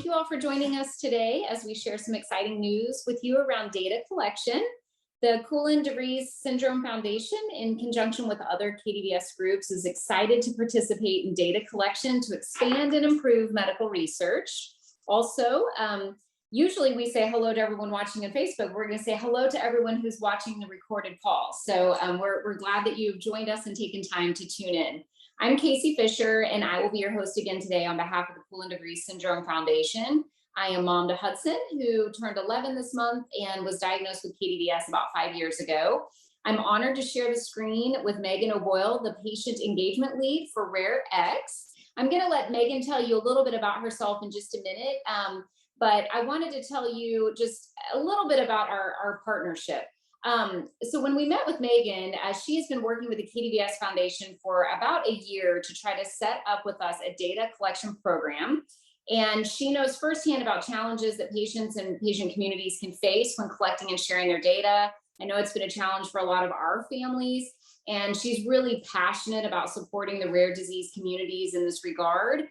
thank you all for joining us today as we share some exciting news with you around data collection. The Koolen-de Vries Syndrome Foundation, in conjunction with other KdVS groups, is excited to participate in data collection to expand and improve medical research. Also, usually we say hello to everyone watching on Facebook. We're going to say hello to everyone who's watching the recorded call. So we're glad that you've joined us and taken time to tune in. I'm Casey Fisher, and I will be your host again today on behalf of the Koolen-de Vries Syndrome Foundation. I am mom to Hudson, who turned 11 this month and was diagnosed with KdVS about 5 years ago. I'm honored to share the screen with Megan O'Boyle, the patient engagement lead for RAREX. I'm going to let Megan tell you a little bit about herself in just a minute, but I wanted to tell you just a little bit about our partnership. So when we met with Megan, she has been working with the KdVS Foundation for about a year to try to set up with us a data collection program. And she knows firsthand about challenges that patients and patient communities can face when collecting and sharing their data. I know it's been a challenge for a lot of our families, and she's really passionate about supporting the rare disease communities in this regard.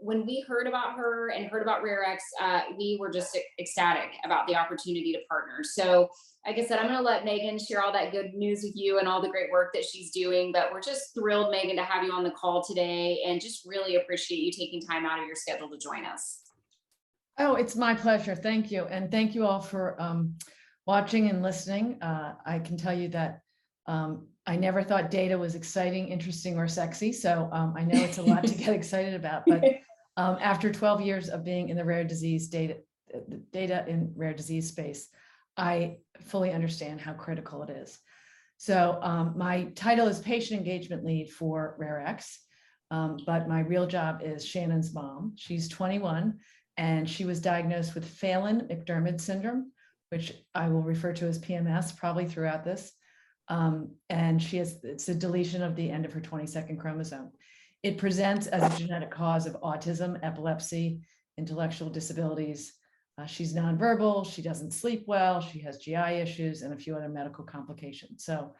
When we heard about her and heard about RAREX, we were just ecstatic about the opportunity to partner. So like I said, I'm going to let Megan share all that good news with you and all the great work that she's doing, but we're just thrilled, Megan, to have you on the call today and just really appreciate you taking time out of your schedule to join us. Oh, it's my pleasure. Thank you. And thank you all for watching and listening. I can tell you that I never thought data was exciting, interesting, or sexy. So I know it's a lot to get excited about, but after 12 years of being in the rare disease data in rare disease space, I fully understand how critical it is. So my title is patient engagement lead for RAREX, but my real job is Shannon's mom. She's 21 and she was diagnosed with Koolen-de Vries Syndrome, which I will refer to as PMS probably throughout this. And it's a deletion of the end of her 22nd chromosome. It presents as a genetic cause of autism, epilepsy, intellectual disabilities. She's nonverbal, she doesn't sleep well, she has GI issues and a few other medical complications. So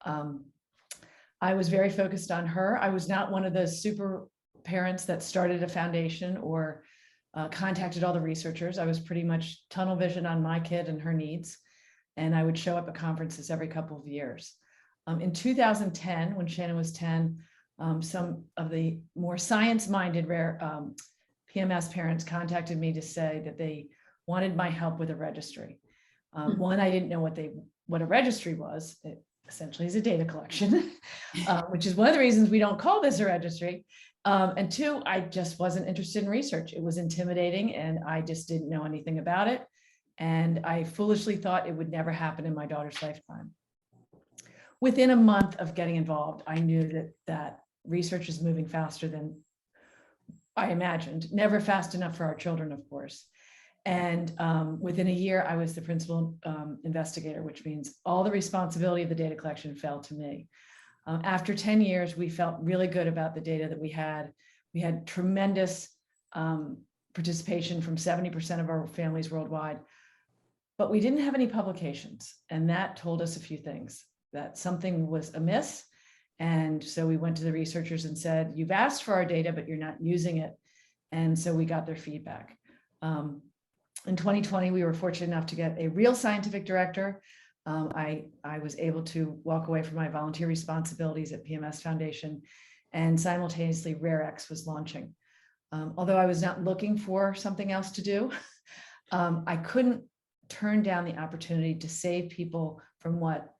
I was very focused on her. I was not one of those super parents that started a foundation or contacted all the researchers. I was pretty much tunnel vision on my kid and her needs. And I would show up at conferences every couple of years. In 2010, when Shannon was 10, some of the more science-minded rare PMS parents contacted me to say that they wanted my help with a registry. One, I didn't know what a registry was. It essentially is a data collection, which is one of the reasons we don't call this a registry. And two, I just wasn't interested in research. It was intimidating and I just didn't know anything about it. And I foolishly thought it would never happen in my daughter's lifetime. Within a month of getting involved, I knew that research is moving faster than I imagined, never fast enough for our children, of course. And within a year, I was the principal investigator, which means all the responsibility of the data collection fell to me. After 10 years, we felt really good about the data that we had. We had tremendous participation from 70% of our families worldwide, but we didn't have any publications. And that told us a few things, that something was amiss. And so we went to the researchers and said, you've asked for our data, but you're not using it. And so we got their feedback. In 2020, we were fortunate enough to get a real scientific director. I was able to walk away from my volunteer responsibilities at PMS Foundation, and simultaneously RAREX was launching. Although I was not looking for something else to do, I couldn't turn down the opportunity to save people from what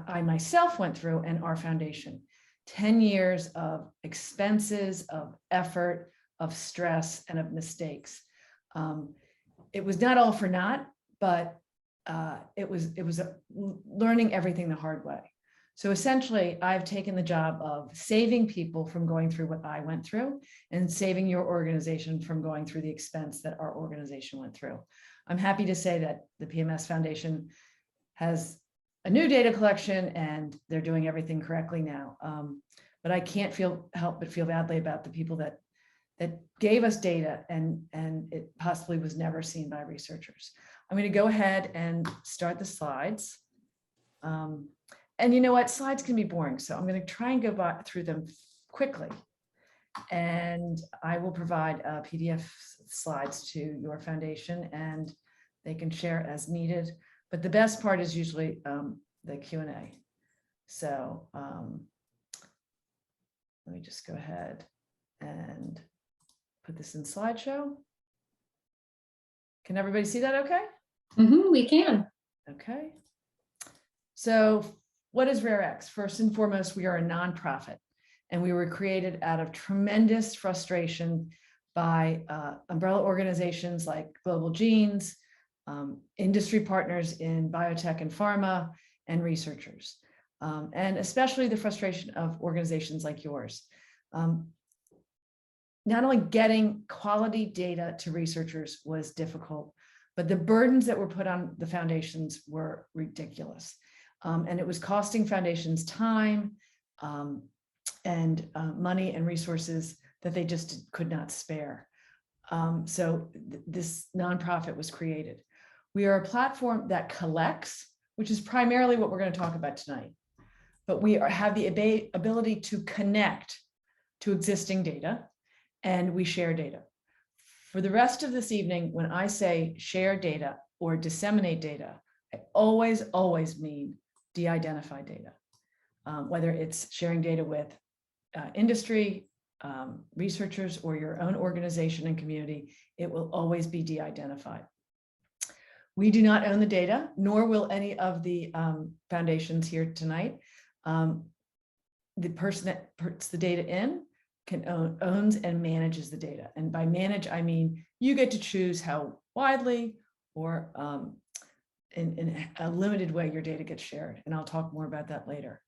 I myself went through and our foundation. 10 years of expenses, of effort, of stress, and of mistakes. It was not all for naught, but it was learning everything the hard way. So essentially, I've taken the job of saving people from going through what I went through and saving your organization from going through the expense that our organization went through. I'm happy to say that the PMS Foundation has a new data collection and they're doing everything correctly now. But I can't help but feel badly about the people that gave us data and it possibly was never seen by researchers. I'm going to go ahead and start the slides. And you know what, slides can be boring, so I'm going to try and go through them quickly and I will provide PDF slides to your foundation, and they can share as needed. But the best part is usually the Q&A. So let me just go ahead and put this in slideshow. Can everybody see that okay? We can. Okay. So what is RAREX? First and foremost, we are a nonprofit, and we were created out of tremendous frustration by umbrella organizations like Global Genes, industry partners in biotech and pharma, and researchers, and especially the frustration of organizations like yours. Not only getting quality data to researchers was difficult, but the burdens that were put on the foundations were ridiculous. And it was costing foundations time and money and resources that they just could not spare. So this nonprofit was created. We are a platform that collects, which is primarily what we're going to talk about tonight. But we have the ability to connect to existing data, and we share data. For the rest of this evening, when I say share data or disseminate data, I always mean de-identified data, whether it's sharing data with industry, researchers, or your own organization and community, it will always be de-identified. We do not own the data, nor will any of the foundations here tonight. The person that puts the data in owns and manages the data. And by manage, I mean you get to choose how widely or in a limited way your data gets shared. And I'll talk more about that later.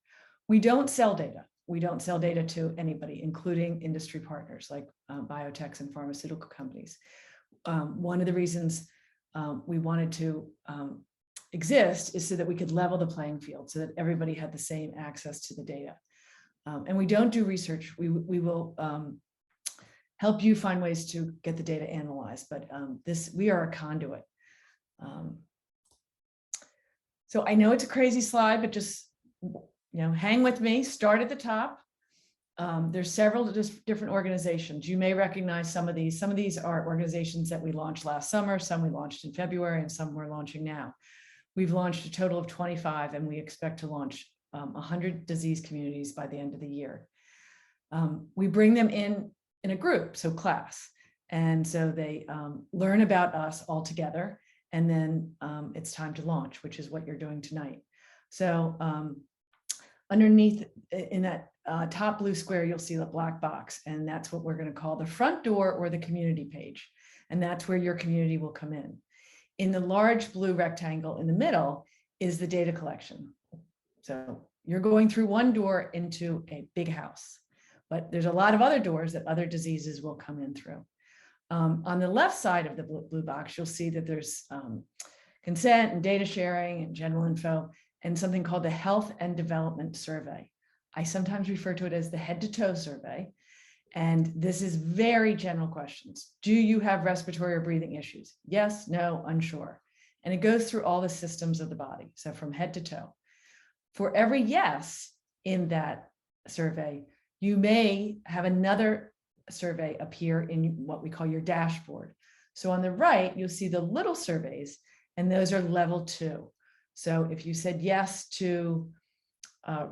We don't sell data. We don't sell data to anybody, including industry partners like biotechs and pharmaceutical companies. One of the reasons we wanted to exist is so that we could level the playing field, so that everybody had the same access to the data. And we don't do research. We will help you find ways to get the data analyzed, but we are a conduit. So I know it's a crazy slide, but just hang with me. Start at the top. There's several different organizations. You may recognize some of these. Some of these are organizations that we launched last summer. Some we launched in February, and some we're launching now. We've launched a total of 25, and we expect to launch 100 disease communities by the end of the year. We bring them in a group, so class. And so they learn about us all together, and then it's time to launch, which is what you're doing tonight. So underneath in that top blue square, you'll see the black box, and that's what we're going to call the front door or the community page. And that's where your community will come in. In the large blue rectangle in the middle is the data collection. So you're going through one door into a big house, but there's a lot of other doors that other diseases will come in through. On the left side of the blue box, you'll see that there's consent and data sharing and general info, and something called the Health and Development Survey. I sometimes refer to it as the head to toe survey. And this is very general questions. Do you have respiratory or breathing issues? Yes, no, unsure. And it goes through all the systems of the body. So from head to toe. For every yes in that survey, you may have another survey appear in what we call your dashboard. So on the right, you'll see the little surveys, and those are level 2. So if you said yes to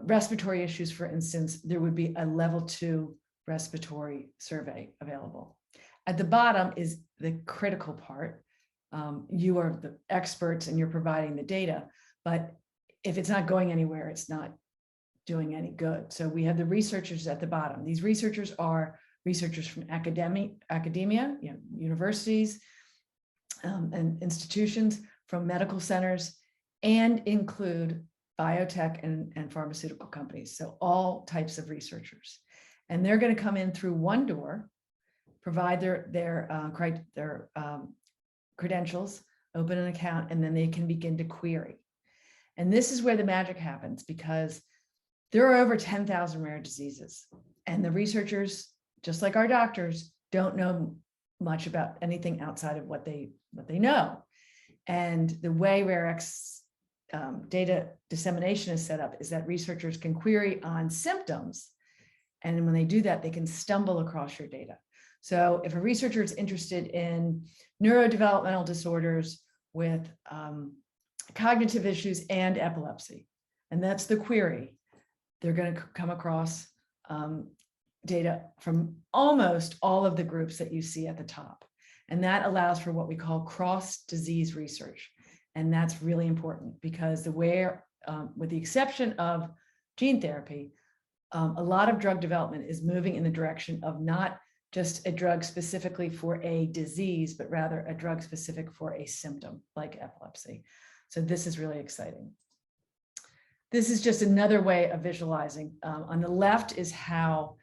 respiratory issues, for instance, there would be a level 2 respiratory survey available. At the bottom is the critical part. You are the experts and you're providing the data, but if it's not going anywhere, it's not doing any good. So we have the researchers at the bottom. These researchers are researchers from academia, universities and institutions, from medical centers, and include biotech and pharmaceutical companies. So all types of researchers. And they're going to come in through one door, provide their credentials, open an account, and then they can begin to query. And this is where the magic happens, because there are over 10,000 rare diseases, and the researchers, just like our doctors, don't know much about anything outside of what they know. And the way RAREX data dissemination is set up is that researchers can query on symptoms, And when they do that, they can stumble across your data. So if a researcher is interested in neurodevelopmental disorders with cognitive issues and epilepsy, and that's the query, they're going to come across data from almost all of the groups that you see at the top. And that allows for what we call cross-disease research. And that's really important because with the exception of gene therapy, a lot of drug development is moving in the direction of not just a drug specifically for a disease, but rather a drug specific for a symptom like epilepsy. So this is really exciting. This is just another way of visualizing. On the left is how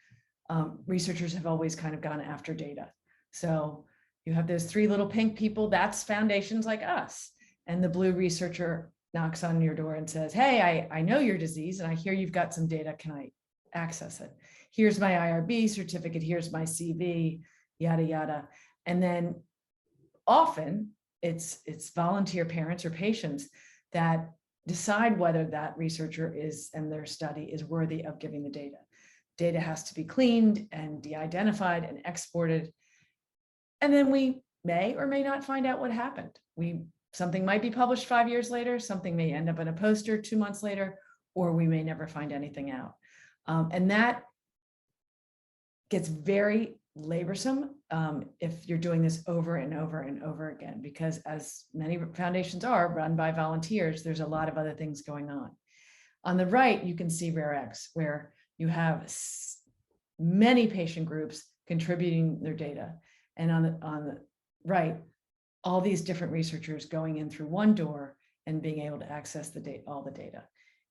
researchers have always kind of gone after data. So you have those three little pink people, that's foundations like us. And the blue researcher knocks on your door and says, hey, I know your disease and I hear you've got some data, can I access it? Here's my IRB certificate, here's my CV, yada, yada. And then often it's volunteer parents or patients that decide whether that researcher and their study is worthy of giving the data. Data has to be cleaned and de-identified and exported. And then we may or may not find out what happened. Something might be published 5 years later, something may end up in a poster 2 months later, or we may never find anything out. And that gets very laborsome if you're doing this over and over and over again, because as many foundations are run by volunteers, there's a lot of other things going on. On the right, you can see RAREX, where you have many patient groups contributing their data. And on the right, all these different researchers going in through one door and being able to access all the data.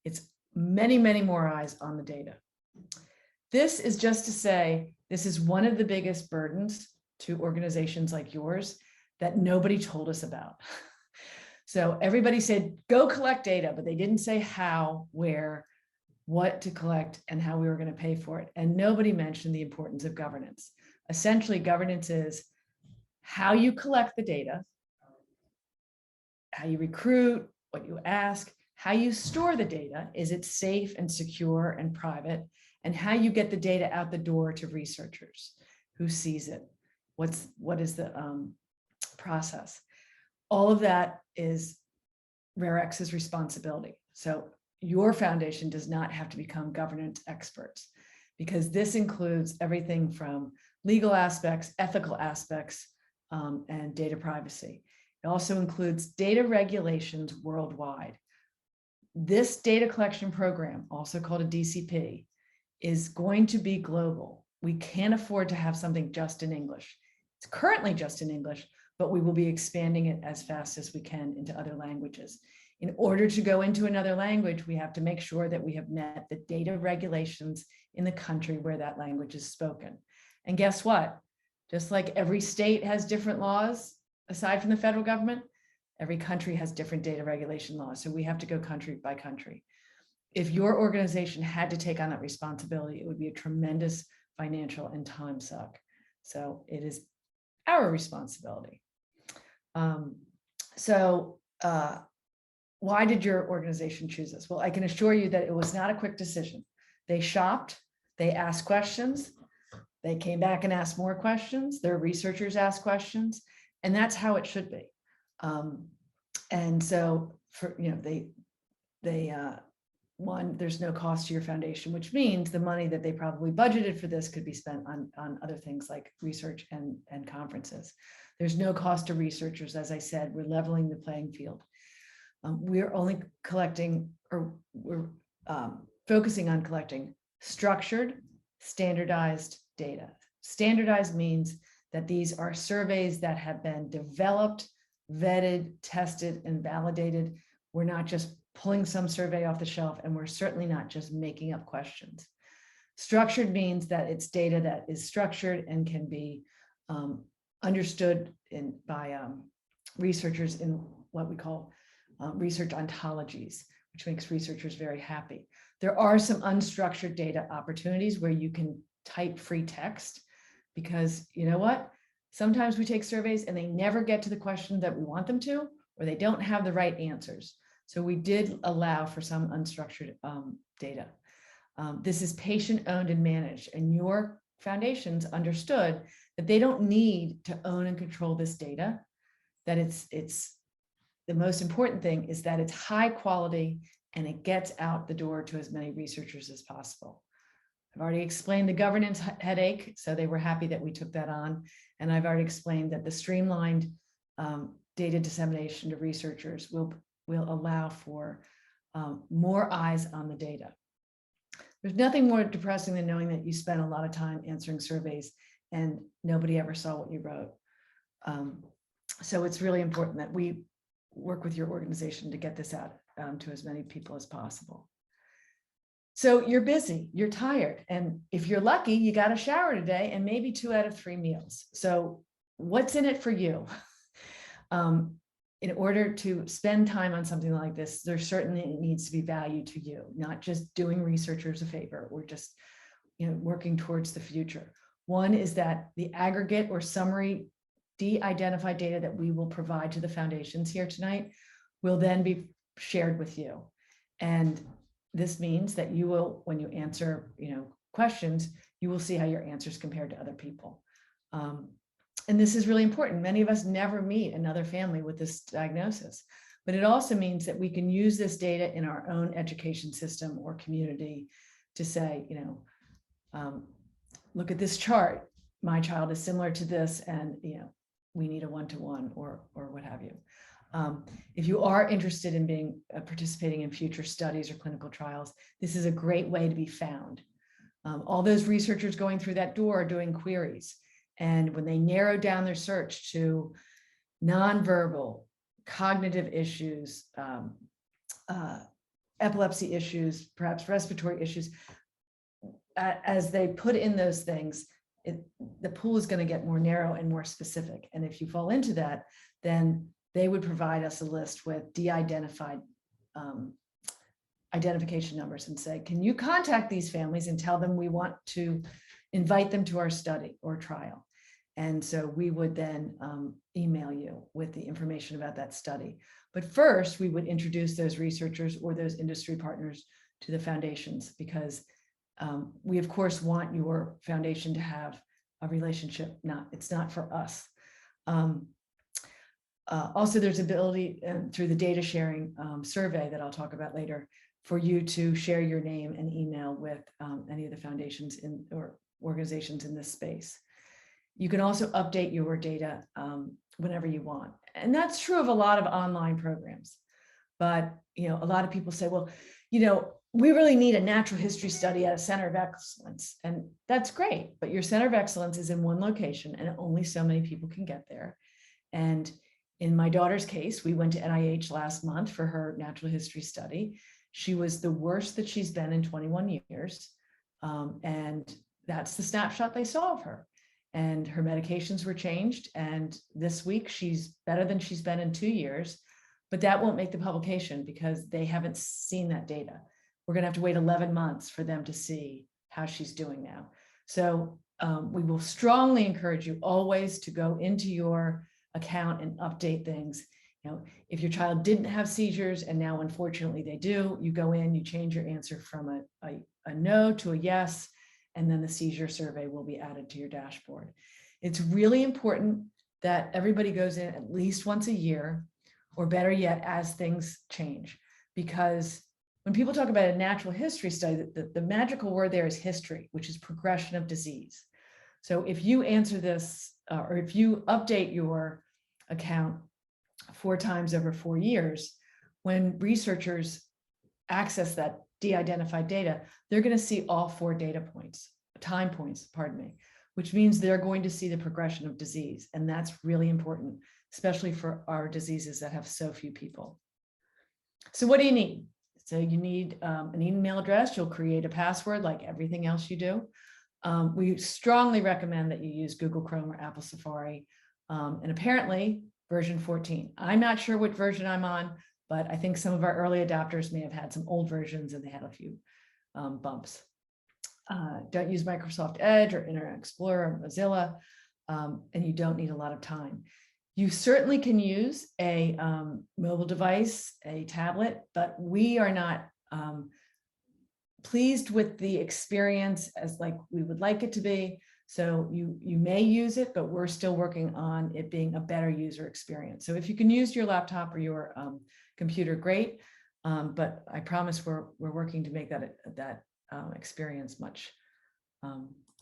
It's many, many more eyes on the data. This is just to say, this is one of the biggest burdens to organizations like yours that nobody told us about. So everybody said, go collect data, but they didn't say how, where, what to collect, and how we were going to pay for it. And nobody mentioned the importance of governance. Essentially, governance is how you collect the data, how you recruit, what you ask, how you store the data, is it safe and secure and private, and how you get the data out the door to researchers, who sees it, what is the process. All of that is RAREX's responsibility. So your foundation does not have to become governance experts, because this includes everything from legal aspects, ethical aspects, and data privacy. It also includes data regulations worldwide. This data collection program, also called a DCP, is going to be global. We can't afford to have something just in English. It's currently just in English, but we will be expanding it as fast as we can into other languages. In order to go into another language, we have to make sure that we have met the data regulations in the country where that language is spoken. And guess what? Just like every state has different laws, aside from the federal government, every country has different data regulation laws. So we have to go country by country. If your organization had to take on that responsibility, it would be a tremendous financial and time suck. So it is our responsibility. Why did your organization choose us? Well, I can assure you that it was not a quick decision. They shopped, they asked questions, they came back and asked more questions, their researchers asked questions, and that's how it should be. And so for, there's no cost to your foundation, which means the money that they probably budgeted for this could be spent on other things like research and conferences. There's no cost to researchers. As I said, we're leveling the playing field. We're only collecting, or we're focusing on collecting structured, standardized data. Standardized means that these are surveys that have been developed, vetted, tested, and validated. We're not just pulling some survey off the shelf, and we're certainly not just making up questions. Structured means that it's data that is structured and can be understood by researchers in what we call research ontologies, which makes researchers very happy. There are some unstructured data opportunities where you can type free text, because you know what? Sometimes we take surveys and they never get to the question that we want them to, or they don't have the right answers. So we did allow for some unstructured data. This is patient owned and managed, and your foundations understood that they don't need to own and control this data, that it's the most important thing is that it's high quality and it gets out the door to as many researchers as possible. I've already explained the governance headache, so they were happy that we took that on. And I've already explained that the streamlined data dissemination to researchers will allow for more eyes on the data. There's nothing more depressing than knowing that you spent a lot of time answering surveys and nobody ever saw what you wrote. So it's really important that we work with your organization to get this out to as many people as possible. So you're busy, you're tired, and if you're lucky, you got a shower today and maybe 2 out of 3 meals. So what's in it for you? In order to spend time on something like this, there certainly needs to be value to you, not just doing researchers a favor or just working towards the future. One is that the aggregate or summary de-identified data that we will provide to the foundations here tonight will then be shared with you. And this means that you will, when you answer questions, you will see how your answers compare to other people. And this is really important. Many of us never meet another family with this diagnosis, but it also means that we can use this data in our own education system or community to say, look at this chart. My child is similar to this, and we need a one-to-one or what have you. If you are interested in being participating in future studies or clinical trials, this is a great way to be found. All those researchers going through that door are doing queries. And when they narrow down their search to nonverbal, cognitive issues, epilepsy issues, perhaps respiratory issues, as they put in those things, the pool is going to get more narrow and more specific. And if you fall into that, then they would provide us a list with de-identified identification numbers and say, can you contact these families and tell them we want to invite them to our study or trial? And so we would then email you with the information about that study. But first, we would introduce those researchers or those industry partners to the foundations, because we, of course, want your foundation to have a relationship. It's not for us. Also, there's ability through the data sharing survey that I'll talk about later for you to share your name and email with any of the foundations or organizations in this space. You can also update your data whenever you want. And that's true of a lot of online programs. But, a lot of people say, well, we really need a natural history study at a center of excellence. And that's great, but your center of excellence is in one location and only so many people can get there. And in my daughter's case, we went to NIH last month for her natural history study. She was the worst that she's been in 21 years. And that's the snapshot they saw of her. And her medications were changed. And this week she's better than she's been in 2 years, but that won't make the publication because they haven't seen that data. We're going to have to wait 11 months for them to see how she's doing now. So we will strongly encourage you always to go into your account and update things. If your child didn't have seizures and now unfortunately they do, you go in, you change your answer from a no to a yes, and then the seizure survey will be added to your dashboard. It's really important that everybody goes in at least once a year, or better yet, as things change. Because when people talk about a natural history study, the magical word there is history, which is progression of disease. So if you answer this, or if you update your account 4 times over 4 years, when researchers access that de-identified data, they're going to see all 4 time points, which means they're going to see the progression of disease. And that's really important, especially for our diseases that have so few people. So what do you need? So you need an email address. You'll create a password like everything else you do. We strongly recommend that you use Google Chrome or Apple Safari. And apparently version 14. I'm not sure what version I'm on, but I think some of our early adopters may have had some old versions and they had a few bumps. Don't use Microsoft Edge or Internet Explorer or Mozilla, and you don't need a lot of time. You certainly can use a mobile device, a tablet, but we are not pleased with the experience as like we would like it to be. So you may use it, but we're still working on it being a better user experience. So if you can use your laptop or your computer, great. But I promise we're working to make that experience much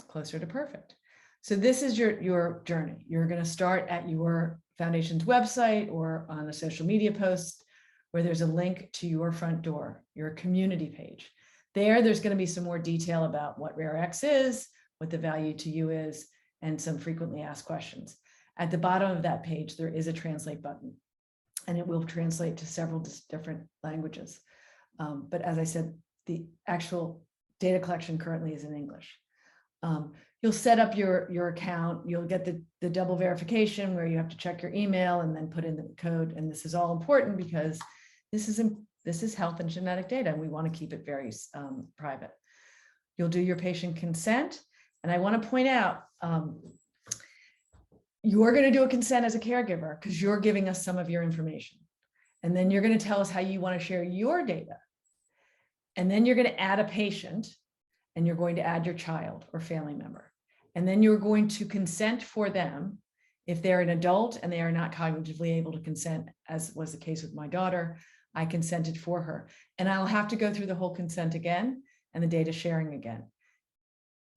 closer to perfect. So this is your journey. You're going to start at your foundation's website or on a social media post where there's a link to your front door, your community page. There's going to be some more detail about what RAREX is, what the value to you is, and some frequently asked questions. At the bottom of that page, there is a translate button, and it will translate to several different languages. But as I said, the actual data collection currently is in English. You'll set up your account. You'll get the double verification where you have to check your email and then put in the code. And this is all important because this is health and genetic data, and we want to keep it very private. You'll do your patient consent. And I want to point out, you're going to do a consent as a caregiver because you're giving us some of your information. And then you're going to tell us how you want to share your data. And then you're going to add a patient, and you're going to add your child or family member. And then you're going to consent for them. If they're an adult and they are not cognitively able to consent, as was the case with my daughter, I consented for her. And I'll have to go through the whole consent again and the data sharing again.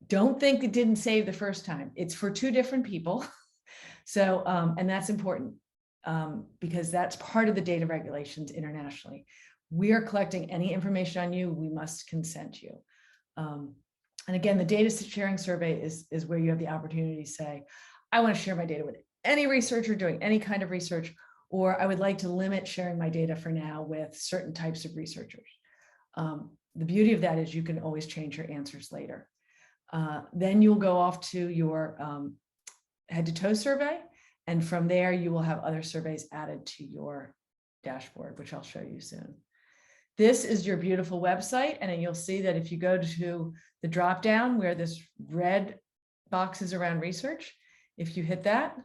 Don't think it didn't save the first time. It's for two different people. So, and that's important because that's part of the data regulations internationally. We are collecting any information on you, we must consent you. And again, the data sharing survey is where you have the opportunity to say, I want to share my data with any researcher doing any kind of research, or I would like to limit sharing my data for now with certain types of researchers. The beauty of that is you can always change your answers later. Then you'll go off to your head to toe survey. And from there, you will have other surveys added to your dashboard, which I'll show you soon. This is your beautiful website. And then you'll see that if you go to the drop down where this red box is around research, if you hit that,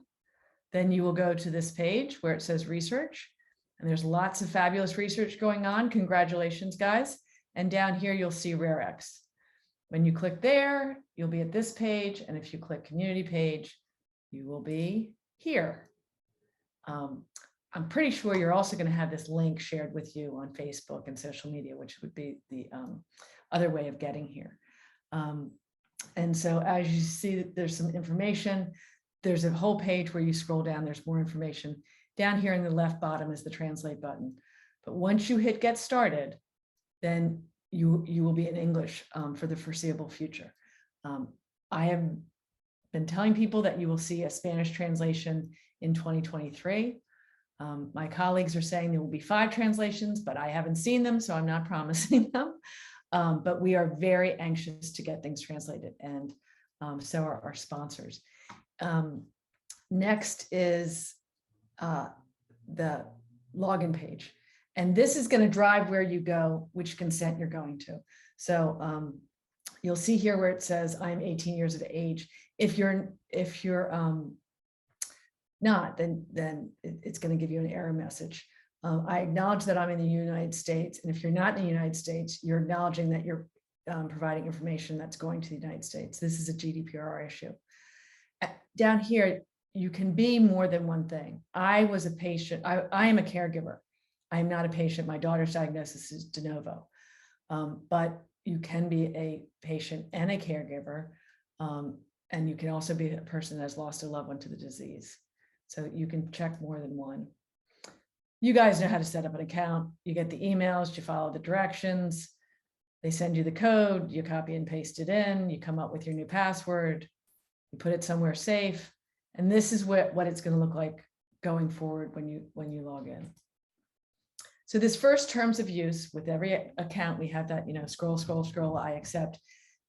then you will go to this page where it says research. And there's lots of fabulous research going on. Congratulations, guys. And down here, you'll see RAREX. When you click there, you'll be at this page. And if you click community page, you will be here. I'm pretty sure you're also going to have this link shared with you on Facebook and social media, which would be the other way of getting here. And so as you see, there's some information. There's a whole page where you scroll down, there's more information. Down here in the left bottom is the translate button. But once you hit get started, then you will be in English for the foreseeable future. I have been telling people that you will see a Spanish translation in 2023. My colleagues are saying there will be 5 translations, but I haven't seen them, so I'm not promising them. But we are very anxious to get things translated, and so are our sponsors. Next is the login page. And this is going to drive where you go, which consent you're going to. So you'll see here where it says I'm 18 years of age. If you're not, then it's going to give you an error message. I acknowledge that I'm in the United States. And if you're not in the United States, you're acknowledging that you're providing information that's going to the United States. This is a GDPR issue. Down here, you can be more than one thing. I was a patient. I am a caregiver. I am not a patient. My daughter's diagnosis is de novo. But you can be a patient and a caregiver. And you can also be a person that has lost a loved one to the disease. So you can check more than one. You guys know how to set up an account. You get the emails, you follow the directions. They send you the code, you copy and paste it in, you come up with your new password, you put it somewhere safe. And this is what it's going to look like going forward when you log in. So this first terms of use, with every account, we have that, scroll, scroll, scroll, I accept.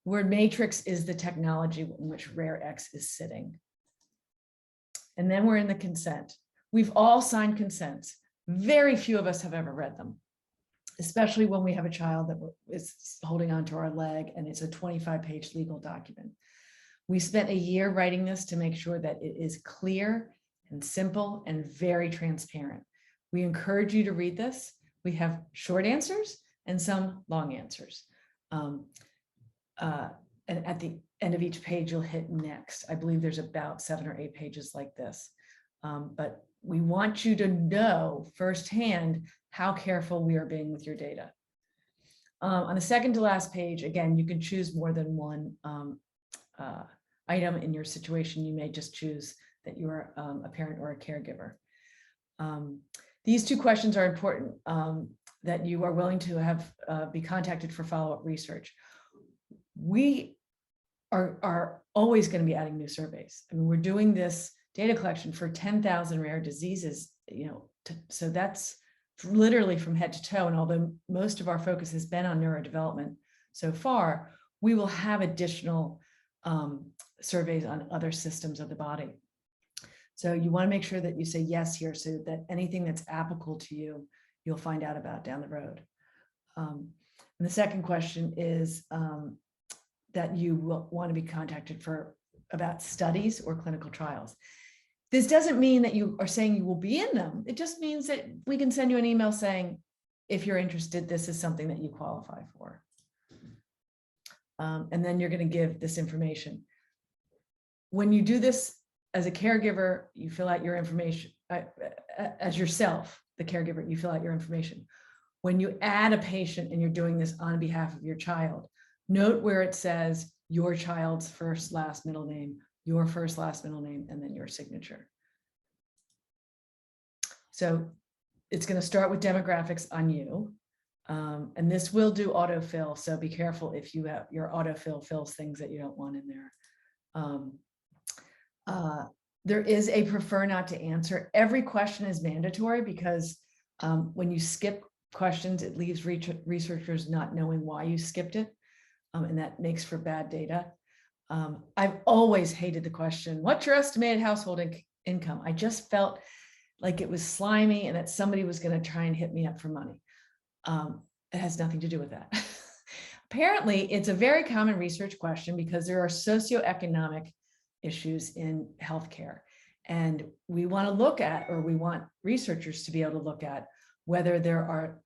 The word matrix is the technology in which RAREX is sitting. And then we're in the consent. We've all signed consents. Very few of us have ever read them, especially when we have a child that is holding onto our leg and it's a 25-page legal document. We spent a year writing this to make sure that it is clear and simple and very transparent. We encourage you to read this. We have short answers and some long answers. And at the end of each page, you'll hit next. I believe there's about 7 or 8 pages like this. But we want you to know firsthand how careful we are being with your data. On the second to last page, again, you can choose more than one item in your situation. You may just choose that you're a parent or a caregiver. These 2 questions are important, that you are willing to have be contacted for follow-up research. We are always going to be adding new surveys. I mean, we're doing this data collection for 10,000 rare diseases, so that's literally from head to toe. And although most of our focus has been on neurodevelopment so far, we will have additional surveys on other systems of the body. So you want to make sure that you say yes here, so that anything that's applicable to you, you'll find out about down the road. And the second question is that you will want to be contacted about studies or clinical trials. This doesn't mean that you are saying you will be in them. It just means that we can send you an email saying, if you're interested, this is something that you qualify for. And then you're going to give this information. When you do this as a caregiver, you fill out your information. As yourself, the caregiver, you fill out your information. When you add a patient and you're doing this on behalf of your child, note where it says your child's first, last, middle name, your first, last, middle name, and then your signature. So it's going to start with demographics on you. And this will do autofill. So be careful if you have your autofill fills things that you don't want in there. There is a prefer not to answer. Every question is mandatory because when you skip questions, it leaves researchers not knowing why you skipped it. And that makes for bad data. I've always hated the question, what's your estimated household income? I just felt like it was slimy and that somebody was going to try and hit me up for money. It has nothing to do with that. Apparently, it's a very common research question because there are socioeconomic issues in healthcare. And we want to look at, or we want researchers to be able to look at, whether there are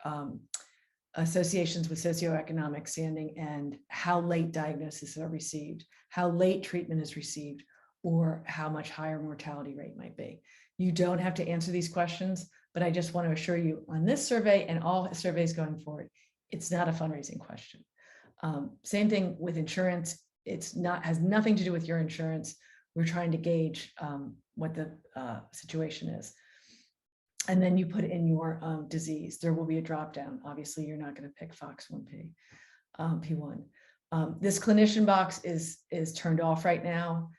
associations with socioeconomic standing and how late diagnoses are received, how late treatment is received, or how much higher mortality rate might be. You don't have to answer these questions, but I just want to assure you on this survey and all surveys going forward, it's not a fundraising question. Same thing with insurance. Has nothing to do with your insurance. We're trying to gauge what the situation is. And then you put in your disease. There will be a drop down. Obviously, you're not going to pick FOX1P, P1. This clinician box is turned off right now.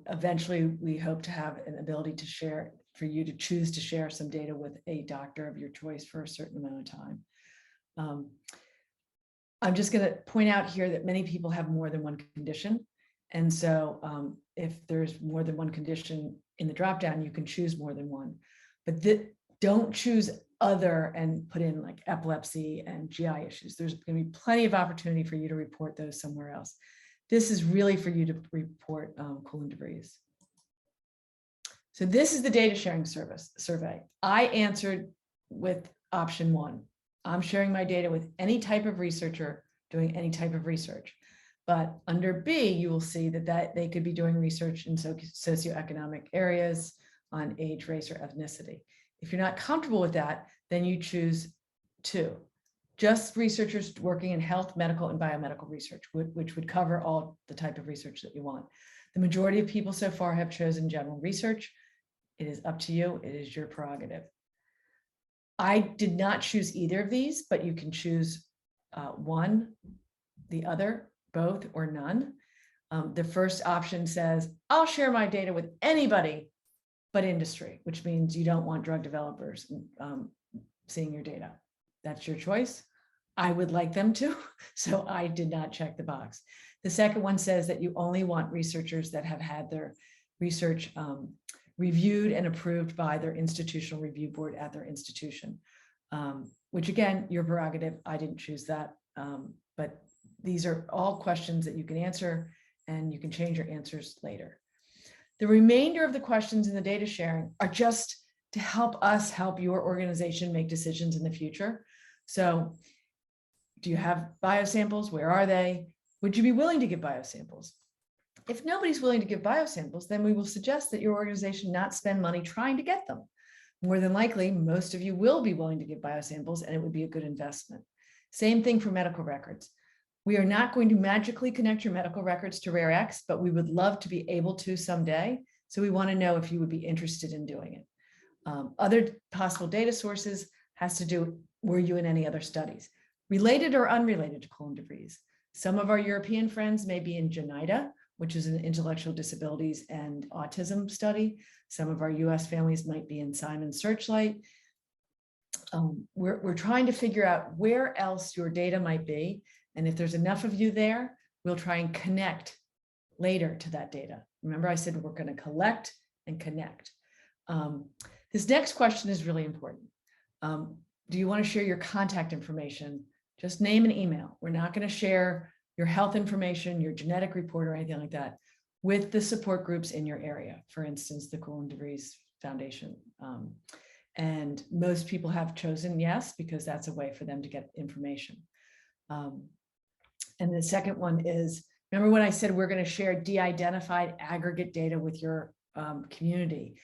Eventually, we hope to have an ability to share, for you to choose to share some data with a doctor of your choice for a certain amount of time. I'm just going to point out here that many people have more than one condition. And so if there's more than one condition in the dropdown, you can choose more than one. But don't choose other and put in like epilepsy and GI issues. There's going to be plenty of opportunity for you to report those somewhere else. This is really for you to report Koolen-de Vries. So this is the data sharing survey. I answered with option 1. I'm sharing my data with any type of researcher doing any type of research. But under B, you will see that they could be doing research in socioeconomic areas on age, race, or ethnicity. If you're not comfortable with that, then you choose 2. Just researchers working in health, medical, and biomedical research, which would cover all the type of research that you want. The majority of people so far have chosen general research. It is up to you. It is your prerogative. I did not choose either of these, but you can choose one, the other, both, or none. The first option says, I'll share my data with anybody but industry, which means you don't want drug developers seeing your data. That's your choice. I would like them to, so I did not check the box. The second one says that you only want researchers that have had their research reviewed and approved by their institutional review board at their institution, which again, your prerogative. I didn't choose that, but these are all questions that you can answer and you can change your answers later. The remainder of the questions in the data sharing are just to help us help your organization make decisions in the future. So Do you have biosamples? Where are they? Would you be willing to give biosamples? If nobody's willing to give biosamples, then we will suggest that your organization not spend money trying to get them. More than likely, most of you will be willing to give biosamples, and it would be a good investment. Same thing for medical records. We are not going to magically connect your medical records to RAREX, but we would love to be able to someday. So we want to know if you would be interested in doing it. Other possible data sources has to do, were you in any other studies? Related or unrelated to Koolen-de Vries. Some of our European friends may be in JANITA, which is an intellectual disabilities and autism study. Some of our US families might be in Simon Searchlight. We're trying to figure out where else your data might be. And if there's enough of you there, we'll try and connect later to that data. Remember, I said we're going to collect and connect. This next question is really important. Do you want to share your contact information? Just name an email. We're not going to share your health information, your genetic report, or anything like that with the support groups in your area. For instance, the Koolen-de Vries Foundation. And most people have chosen yes, because that's a way for them to get information. And the second one is, remember when I said we're going to share de-identified aggregate data with your community?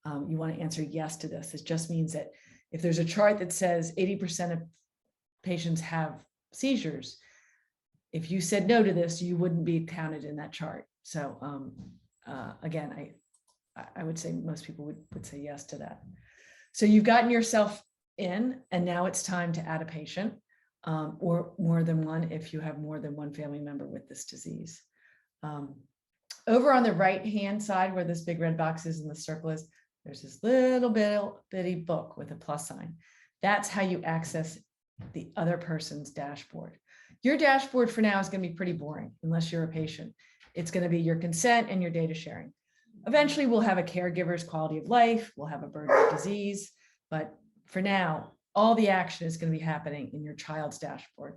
You want to answer yes to this. It just means that if there's a chart that says 80% of patients have seizures, if you said no to this, you wouldn't be counted in that chart. So again, I would say most people would say yes to that. So you've gotten yourself in, and now it's time to add a patient, or more than one if you have more than one family member with this disease. Over on the right-hand side where this big red box is and the circle is, there's this little bitty book with a plus sign. That's how you access the other person's dashboard. Your dashboard for now is going to be pretty boring unless you're a patient. It's going to be your consent and your data sharing. Eventually, we'll have a caregiver's quality of life. We'll have a burden of disease. But for now, all the action is going to be happening in your child's dashboard.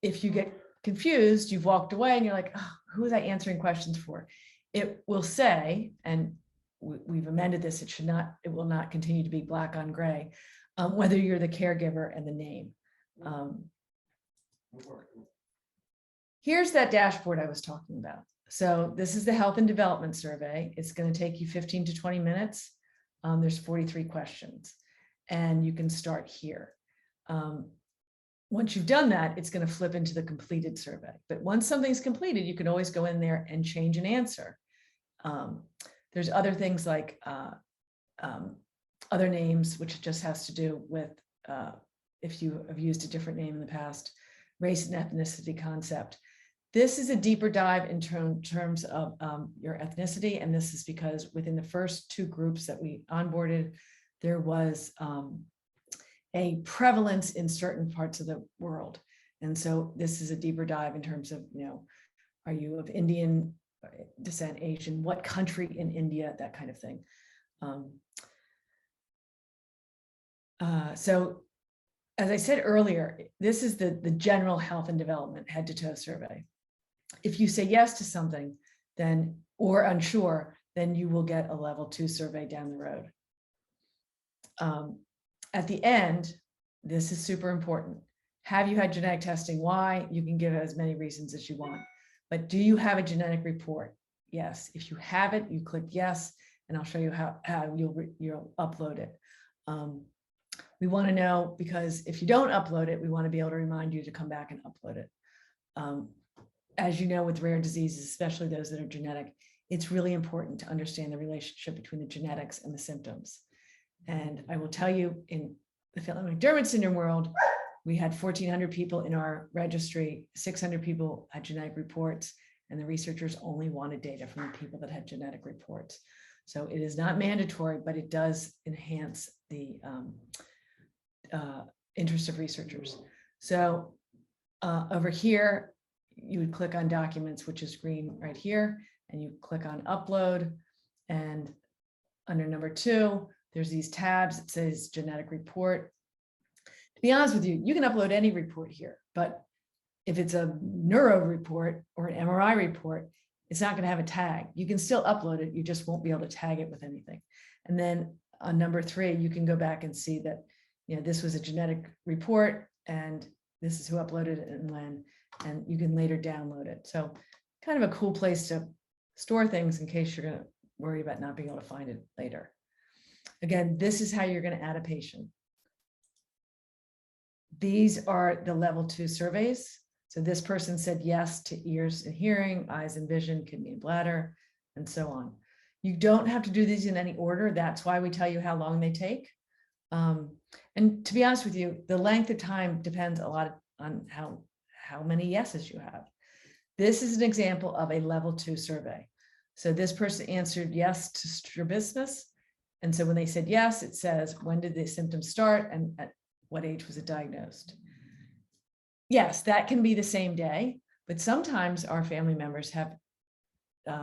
If you get confused, you've walked away and you're like, oh, who was I answering questions for? It will say, and we've amended this, it will not continue to be black on gray, whether you're the caregiver and the name. Here's that dashboard I was talking about. So this is the health and development survey. It's going to take you 15 to 20 minutes. There's 43 questions, and you can start here. Once you've done that, it's going to flip into the completed survey. But once something's completed, you can always go in there and change an answer. There's other things like other names, which just has to do with if you have used a different name in the past, race and ethnicity concept. This is a deeper dive in terms of your ethnicity. And this is because within the first two groups that we onboarded, there was a prevalence in certain parts of the world. And so this is a deeper dive in terms of, are you of Indian descent, Asian, what country in India, that kind of thing. So as I said earlier, this is the general health and development head to toe survey. If you say yes to something, then, or unsure, then you will get a level 2 survey down the road. At the end, this is super important. Have you had genetic testing? Why? You can give as many reasons as you want. But do you have a genetic report? Yes. If you have it, you click yes, and I'll show you how you'll upload it. We want to know, because if you don't upload it, we want to be able to remind you to come back and upload it. As you know, with rare diseases, especially those that are genetic, it's really important to understand the relationship between the genetics and the symptoms. And I will tell you, in the Phelan-McDermid syndrome world, we had 1,400 people in our registry, 600 people had genetic reports, and the researchers only wanted data from the people that had genetic reports. So it is not mandatory, but it does enhance the interest of researchers. So over here, you would click on documents, which is green right here, and you click on upload. And under number 2, there's these tabs. It says genetic report. To be honest with you, you can upload any report here, but if it's a neuro report or an MRI report, it's not going to have a tag. You can still upload it. You just won't be able to tag it with anything. And then on number 3, you can go back and see that, this was a genetic report, and this is who uploaded it and when, and you can later download it. So kind of a cool place to store things in case you're going to worry about not being able to find it later. Again, this is how you're going to add a patient. These are the level 2 surveys. So this person said yes to ears and hearing, eyes and vision, kidney and bladder, and so on. You don't have to do these in any order. That's why we tell you how long they take. And to be honest with you, the length of time depends a lot on how many yeses you have. This is an example of a level 2 survey. So this person answered yes to strabismus. And so when they said yes, it says, when did the symptoms start and at what age was it diagnosed? Yes, that can be the same day, but sometimes our family members have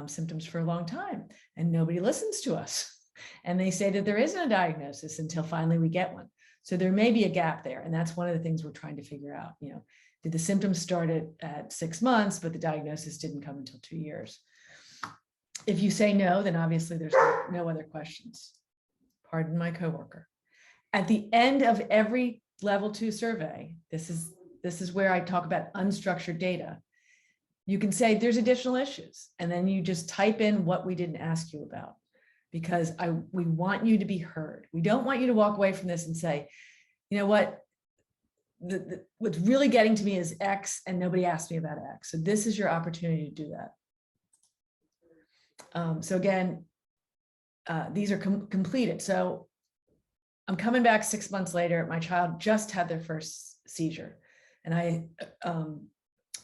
symptoms for a long time and nobody listens to us. And they say that there isn't a diagnosis until finally we get one. So there may be a gap there. And that's one of the things we're trying to figure out. You know, did the symptoms start at 6 months, but the diagnosis didn't come until 2 years? If you say no, then obviously there's no other questions. Pardon my coworker. At the end of every level 2 survey, this is where I talk about unstructured data. You can say there's additional issues, and then you just type in what we didn't ask you about, because we want you to be heard. We don't want you to walk away from this and say, you know what, what's really getting to me is X and nobody asked me about X. So this is your opportunity to do that. So again, these are completed. So I'm coming back 6 months later. My child just had their first seizure. And I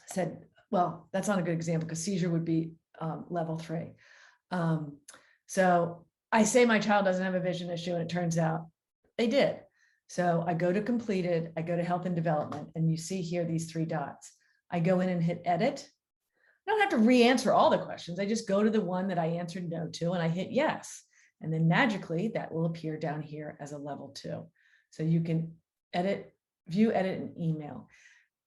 said, well, that's not a good example because seizure would be level 3. So I say my child doesn't have a vision issue, and it turns out they did. So I go to completed, I go to health and development, and you see here these 3 dots. I go in and hit edit. I don't have to re-answer all the questions. I just go to the one that I answered no to and I hit yes. And then magically that will appear down here as a level 2. So you can edit, view, edit, and email.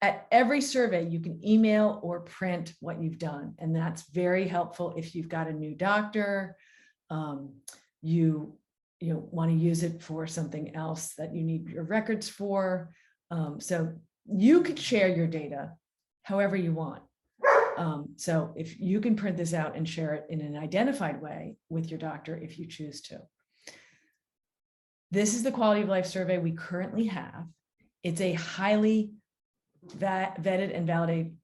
At every survey, you can email or print what you've done. And that's very helpful if you've got a new doctor, you want to use it for something else that you need your records for. So you could share your data however you want. So if you can print this out and share it in an identified way with your doctor, if you choose to. This is the quality of life survey we currently have. It's a highly vetted and validated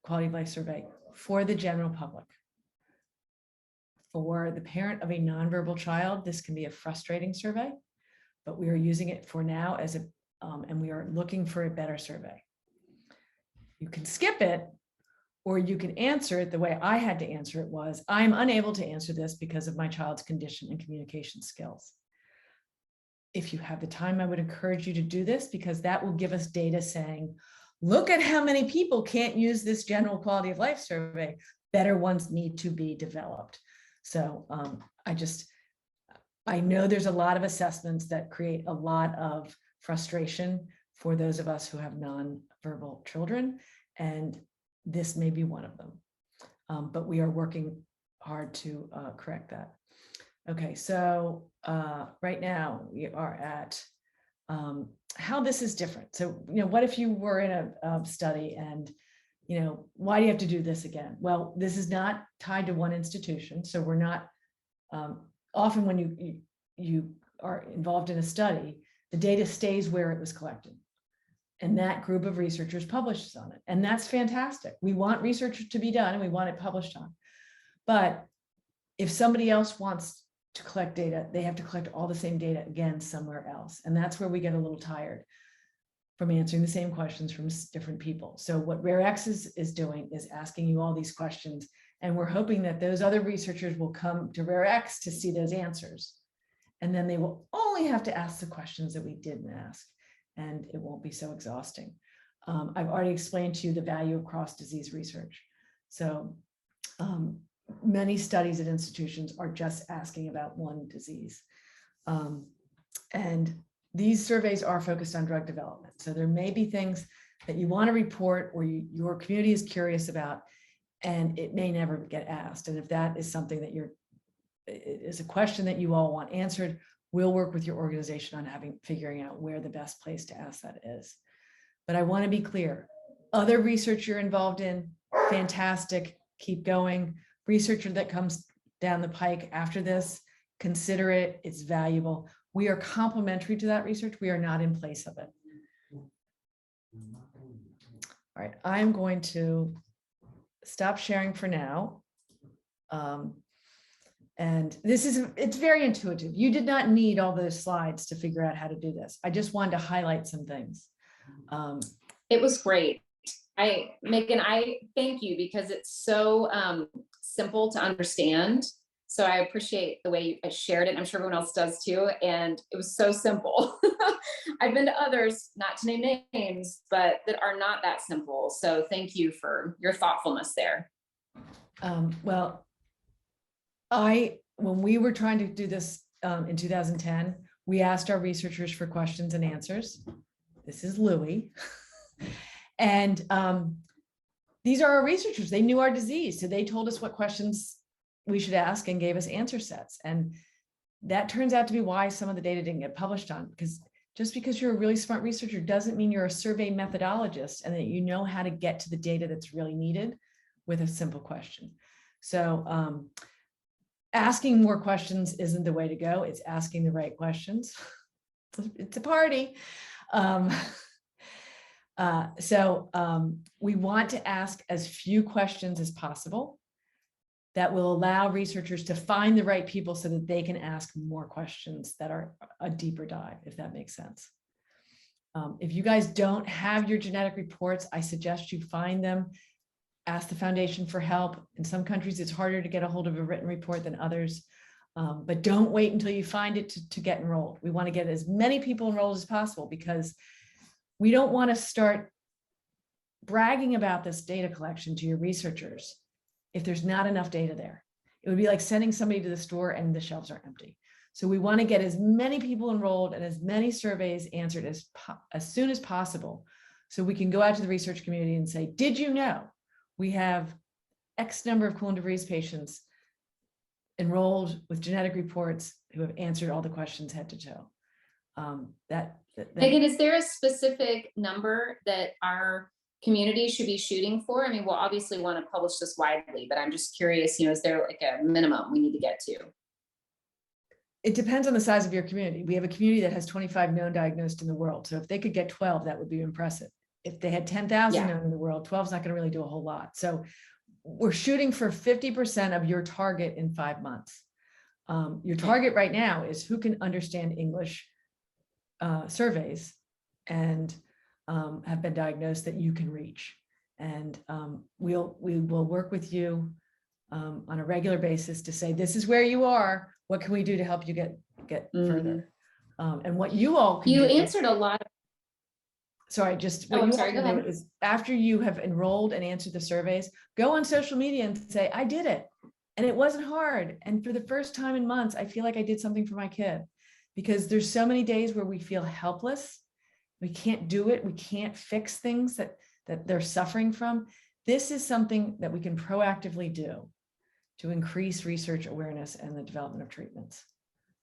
quality of life survey for the general public. For the parent of a nonverbal child, this can be a frustrating survey, but we are using it for now as a, and we are looking for a better survey. You can skip it, or you can answer it the way I had to answer it was, I'm unable to answer this because of my child's condition and communication skills. If you have the time, I would encourage you to do this because that will give us data saying, look at how many people can't use this general quality of life survey. Better ones need to be developed. So I know there's a lot of assessments that create a lot of frustration for those of us who have nonverbal children, and this may be one of them. But we are working hard to correct that. Okay, so right now we are at how this is different. So, what if you were in a study and, why do you have to do this again? Well, this is not tied to one institution. So we're not, often when you are involved in a study, the data stays where it was collected. And that group of researchers publishes on it. And that's fantastic. We want research to be done and we want it published on. But if somebody else wants to collect data, they have to collect all the same data again somewhere else. And that's where we get a little tired from answering the same questions from different people. So what RAREX is doing is asking you all these questions. And we're hoping that those other researchers will come to RAREX to see those answers. And then they will only have to ask the questions that we didn't ask. And it won't be so exhausting. I've already explained to you the value of cross-disease research. So many studies at institutions are just asking about one disease. And these surveys are focused on drug development. So there may be things that you want to report or your community is curious about, and it may never get asked. And if that is something that is a question that you all want answered, we'll work with your organization on figuring out where the best place to ask that is. But I want to be clear, other research you're involved in, fantastic, keep going. Researcher that comes down the pike after this, consider it, it's valuable. We are complementary to that research. We are not in place of it. All right, I'm going to stop sharing for now. And it's very intuitive. You did not need all those slides to figure out how to do this. I just wanted to highlight some things. It was great. Megan, I thank you because it's so simple to understand. So I appreciate the way you shared it. I'm sure everyone else does too. And it was so simple. I've been to others, not to name names, but that are not that simple. So thank you for your thoughtfulness there. Well, when we were trying to do this in 2010, we asked our researchers for questions and answers. This is Louis. And these are our researchers. They knew our disease. So they told us what questions we should ask and gave us answer sets. And that turns out to be why some of the data didn't get published on, because just because you're a really smart researcher doesn't mean you're a survey methodologist and that you know how to get to the data that's really needed with a simple question. So asking more questions isn't the way to go. It's asking the right questions. It's a party. We want to ask as few questions as possible that will allow researchers to find the right people so that they can ask more questions that are a deeper dive, if that makes sense. If you guys don't have your genetic reports, I suggest you find them, ask the foundation for help. In some countries, it's harder to get a hold of a written report than others, but don't wait until you find it to get enrolled. We want to get as many people enrolled as possible because we don't want to start bragging about this data collection to your researchers if there's not enough data there. It would be like sending somebody to the store and the shelves are empty. So we want to get as many people enrolled and as many surveys answered as soon as possible, so we can go out to the research community and say, did you know we have X number of Koolen-de Vries patients enrolled with genetic reports who have answered all the questions head to toe. Megan, is there a specific number that our community should be shooting for? I mean, we'll obviously want to publish this widely, but I'm just curious, is there like a minimum we need to get to? It depends on the size of your community. We have a community that has 25 known diagnosed in the world. So if they could get 12, that would be impressive. If they had 10,000 known in the world, 12 is not going to really do a whole lot. So we're shooting for 50% of your target in 5 months. Your target right now is who can understand English surveys and have been diagnosed that you can reach. And we will work with you on a regular basis to say, this is where you are. What can we do to help you get further? And what you all can do. Answered a lot. Sorry, just what you all can do is after you have enrolled and answered the surveys, go on social media and say, I did it. And it wasn't hard. And for the first time in months, I feel like I did something for my kid. Because there's so many days where we feel helpless. We can't do it. We can't fix things that they're suffering from. This is something that we can proactively do to increase research awareness and the development of treatments.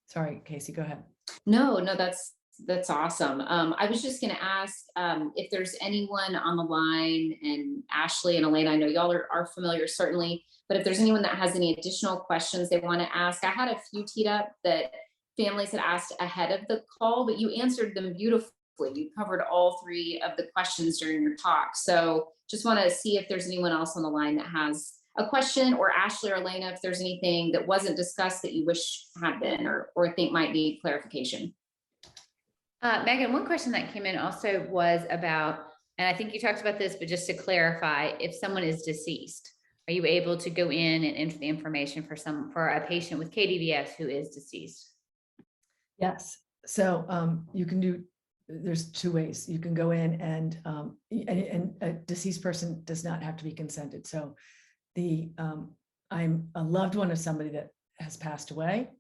Sorry, Casey, go ahead. No, that's awesome. I was just going to ask if there's anyone on the line, and Ashley and Elena, I know y'all are familiar certainly, but if there's anyone that has any additional questions they want to ask. I had a few teed up that families had asked ahead of the call, but you answered them beautifully. You covered all 3 of the questions during your talk. So just want to see if there's anyone else on the line that has a question, or Ashley or Elena, if there's anything that wasn't discussed that you wish had been or think might need clarification. Megan, one question that came in also was about, and I think you talked about this, but just to clarify, if someone is deceased, are you able to go in and enter the information for a patient with KdVS who is deceased? Yes. So you can do, there's 2 ways. You can go in and a deceased person does not have to be consented. So I'm a loved one of somebody that has passed away.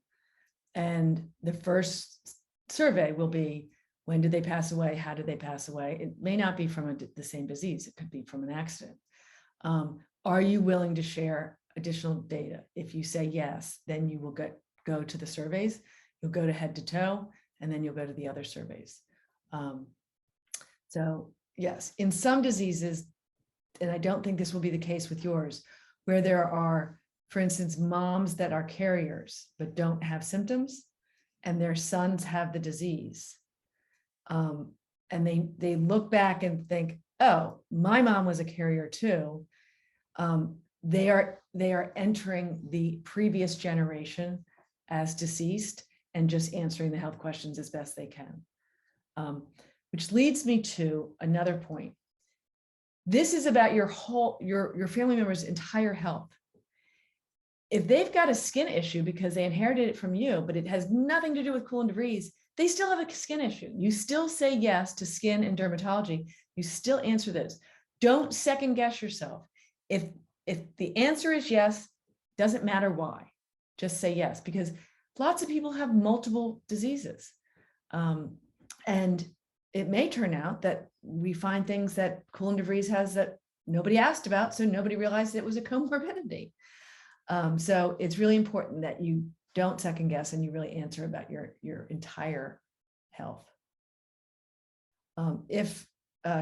And the first survey will be, when did they pass away? How did they pass away? It may not be from the same disease. It could be from an accident. Are you willing to share additional data? If you say yes, then you will go to the surveys. You'll go to head to toe, and then you'll go to the other surveys. So yes, in some diseases, and I don't think this will be the case with yours, where there are, for instance, moms that are carriers but don't have symptoms, and their sons have the disease. And they look back and think, oh, my mom was a carrier too. They are entering the previous generation as deceased and just answering the health questions as best they can. Which leads me to another point. This is about your family member's entire health. If they've got a skin issue because they inherited it from you, but it has nothing to do with Koolen-de Vries, they still have a skin issue. You still say yes to skin and dermatology. You still answer those. Don't second guess yourself. If the answer is yes, doesn't matter why, just say yes, because lots of people have multiple diseases. And it may turn out that we find things that Koolen-de Vries has that nobody asked about, so nobody realized it was a comorbidity. So it's really important that you don't second guess and you really answer about your entire health. If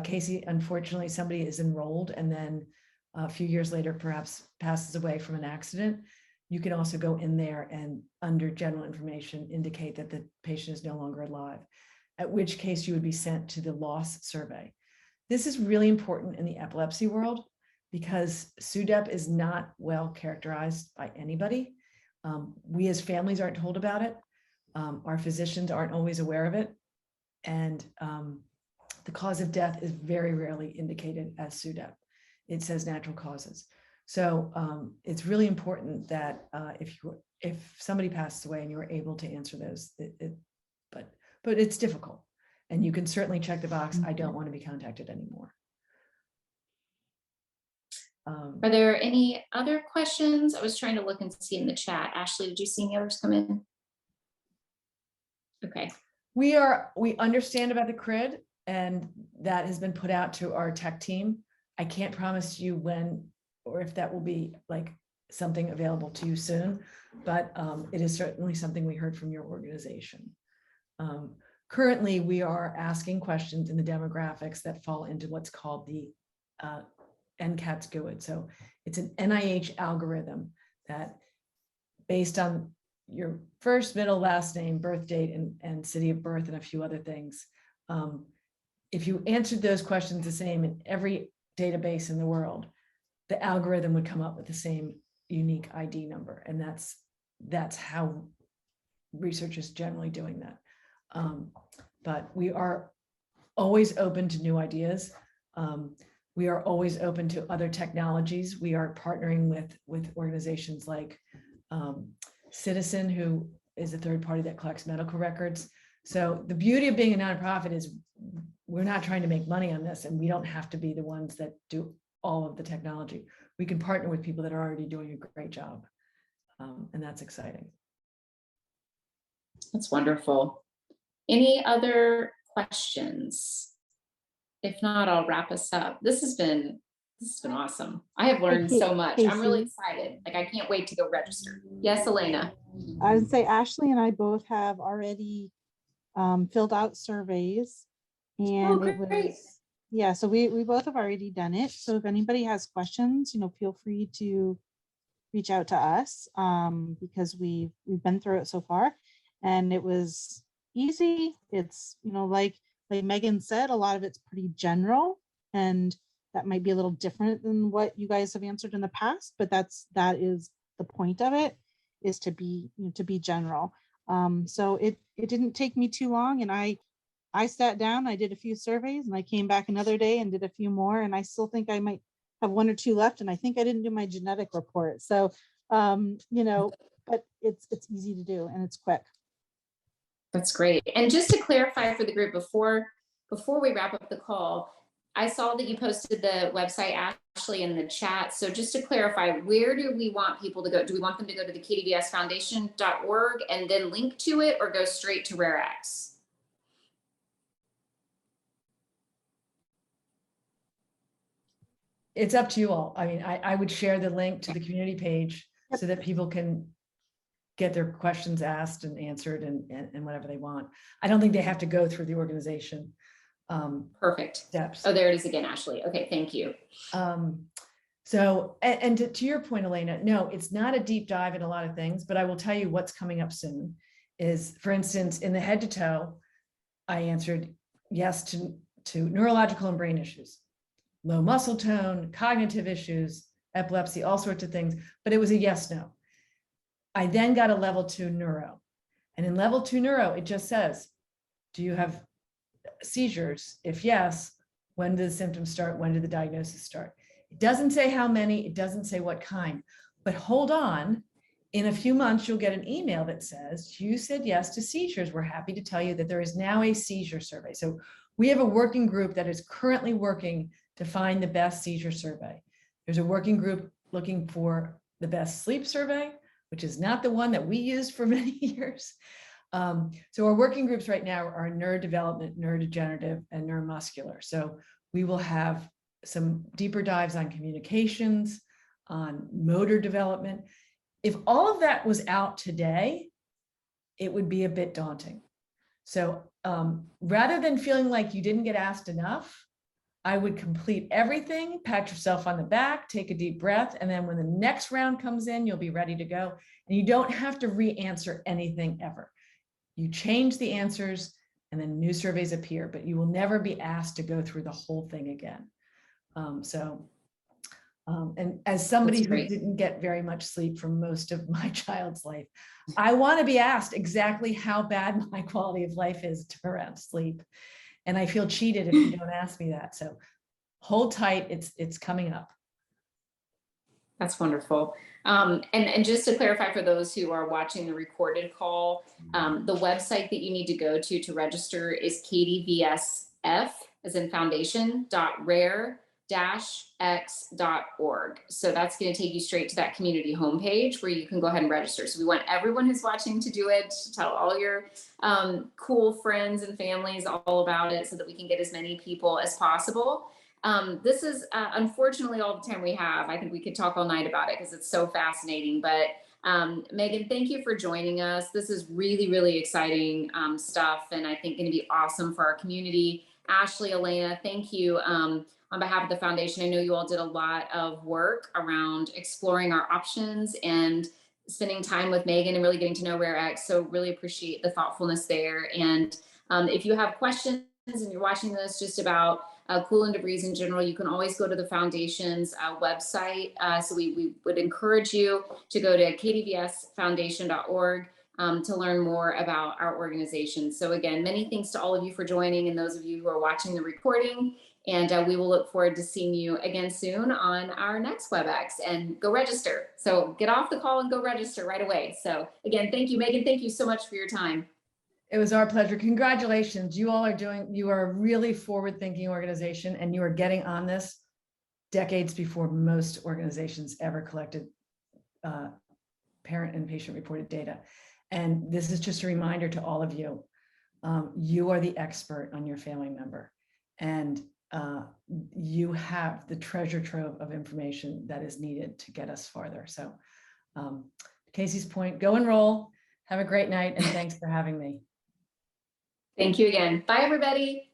Casey, unfortunately, somebody is enrolled and then a few years later perhaps passes away from an accident, you can also go in there and under general information indicate that the patient is no longer alive, at which case you would be sent to the loss survey. This is really important in the epilepsy world because SUDEP is not well characterized by anybody. We as families aren't told about it. Our physicians aren't always aware of it. And the cause of death is very rarely indicated as SUDEP. It says natural causes. So it's really important that if somebody passes away and you were able to answer those, but it's difficult. And you can certainly check the box, I don't want to be contacted anymore. Are there any other questions? I was trying to look and see in the chat. Ashley, did you see any others come in? Okay. We understand about the CRID, and that has been put out to our tech team. I can't promise you when or if that will be like something available to you soon, but it is certainly something we heard from your organization. Currently, we are asking questions in the demographics that fall into what's called the NCATS GUID. So it's an NIH algorithm that based on your first, middle, last name, birth date, and city of birth, and a few other things. If you answered those questions the same in every database in the world, the algorithm would come up with the same unique ID number. And that's how research is generally doing that. But we are always open to new ideas. We are always open to other technologies. We are partnering with organizations like Citizen, who is a third party that collects medical records. So the beauty of being a nonprofit is we're not trying to make money on this, and we don't have to be the ones that do all of the technology. We can partner with people that are already doing a great job. And that's exciting. That's wonderful. Any other questions? If not, I'll wrap us up. This has been awesome. I have learned so much. I'm really excited. Like, I can't wait to go register. Yes, Elena. I would say Ashley and I both have already filled out surveys, and it was, yeah, so we both have already done it. So if anybody has questions, feel free to reach out to us, because we've been through it so far, and it was easy. It's, like Megan said, a lot of it's pretty general, and that might be a little different than what you guys have answered in the past, but that is the point of it, is to be general. So it didn't take me too long, and I sat down, I did a few surveys, and I came back another day and did a few more, and I still think I might have one or two left, and I think I didn't do my genetic report. So but it's easy to do, and it's quick. That's great. And just to clarify for the group before we wrap up the call, I saw that you posted the website, Ashley, in the chat. So just to clarify, where do we want people to go? Do we want them to go to the KdVSFoundation.org and then link to it, or go straight to RAREX? It's up to you all. I mean, I would share the link to the community page so that people can get their questions asked and answered and whatever they want. I don't think they have to go through the organization. Perfect. steps. Oh, there it is again, Ashley. Okay, thank you. So, and to your point, Elena, no, it's not a deep dive in a lot of things, but I will tell you what's coming up soon is, for instance, in the head to toe, I answered yes to neurological and brain issues, low muscle tone, cognitive issues, epilepsy, all sorts of things, but it was a yes, no. I then got a level 2 neuro. And in level 2 neuro, it just says, do you have seizures? If yes, when do the symptoms start? When did the diagnosis start? It doesn't say how many, it doesn't say what kind, but hold on. In a few months, you'll get an email that says, you said yes to seizures. We're happy to tell you that there is now a seizure survey. So we have a working group that is currently working to find the best seizure survey. There's a working group looking for the best sleep survey, which is not the one that we used for many years. So our working groups right now are neurodevelopment, neurodegenerative, and neuromuscular. So we will have some deeper dives on communications, on motor development. If all of that was out today, it would be a bit daunting. So rather than feeling like you didn't get asked enough, I would complete everything, pat yourself on the back, take a deep breath, and then when the next round comes in, you'll be ready to go. And you don't have to re-answer anything ever. You change the answers and then new surveys appear, but you will never be asked to go through the whole thing again. And as somebody who didn't get very much sleep for most of my child's life, I want to be asked exactly how bad my quality of life is around sleep. And I feel cheated if you don't ask me that. So hold tight, it's coming up. That's wonderful. And just to clarify for those who are watching the recorded call, the website that you need to go to register is KdVSF, as in foundation.rare-x.org. So that's going to take you straight to that community homepage where you can go ahead and register. So we want everyone who's watching to do it, to tell all your cool friends and families all about it so that we can get as many people as possible. This is unfortunately all the time we have. I think we could talk all night about it because it's so fascinating. But Megan, thank you for joining us. This is really, really exciting stuff, and I think going to be awesome for our community. Ashley, Elena, thank you on behalf of the foundation. I know you all did a lot of work around exploring our options and spending time with Megan and really getting to know RAREX. So really appreciate the thoughtfulness there. And if you have questions and you're watching this just about Koolen-de Vries in general, you can always go to the foundation's website. So we would encourage you to go to kdvsfoundation.org to learn more about our organization. So again, many thanks to all of you for joining and those of you who are watching the recording. And we will look forward to seeing you again soon on our next WebEx, and go register. So get off the call and go register right away. So again, thank you, Megan. Thank you so much for your time. It was our pleasure. Congratulations. You all you are a really forward-thinking organization, and you are getting on this decades before most organizations ever collected parent and patient reported data. And this is just a reminder to all of you, you are the expert on your family member, and you have the treasure trove of information that is needed to get us farther. So Casey's point, go enroll, have a great night, and thanks for having me. Thank you again. Bye, everybody.